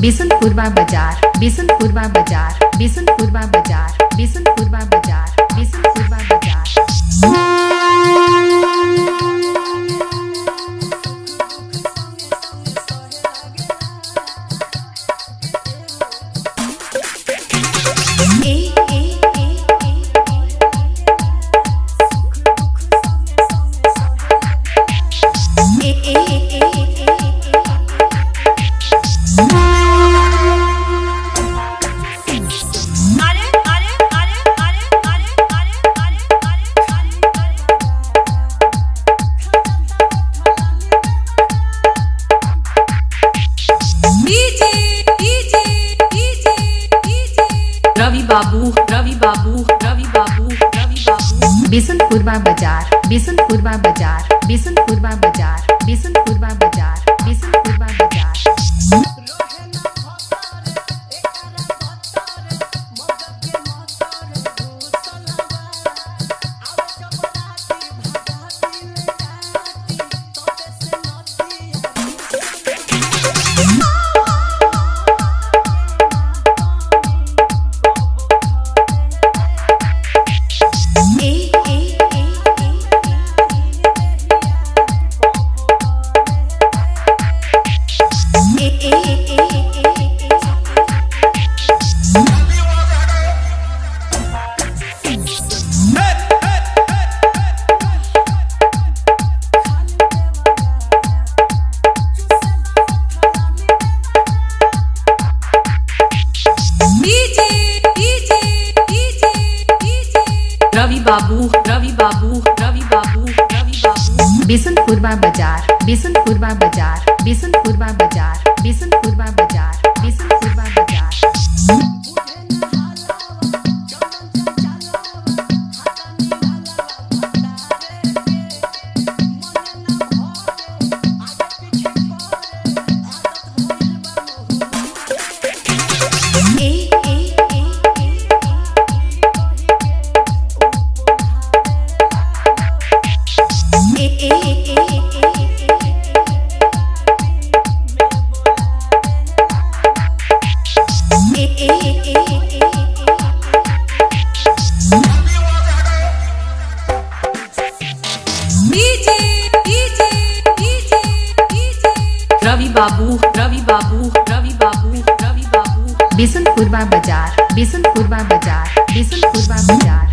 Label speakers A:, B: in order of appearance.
A: बिशनपुरवा बाजार, बिशनपुरवा बाजार, बिशनपुरवा बाजार, बिशनपुरवा बाजार, बिशनपुरवा बाजार। रवि बाबू, रवि बाबू, रवि बाबू, रवि बाबू। बिशनपुरवा बाजार, बिशनपुरवा बाजार, बिशनपुरवा बाजार, बिशनपुरवा बाजार, बिशनपुरवा बाजार। रवि बाबू, रवि बाबू, रवि बाबू, रवि बाबू। बिशनपुरवा बाजार, बिशनपुरवा बाजार, बिशनपुरवा बाजार, बिशनपुरवा बाजार, बिशनपुरवा बाजार। रवि बाबू, रवि बाबू, रवि बाबू, रवि बाबू। बिशनपुरवा बाजार, बिशनपुरवा बाजार, बिशनपुरवा बाजार।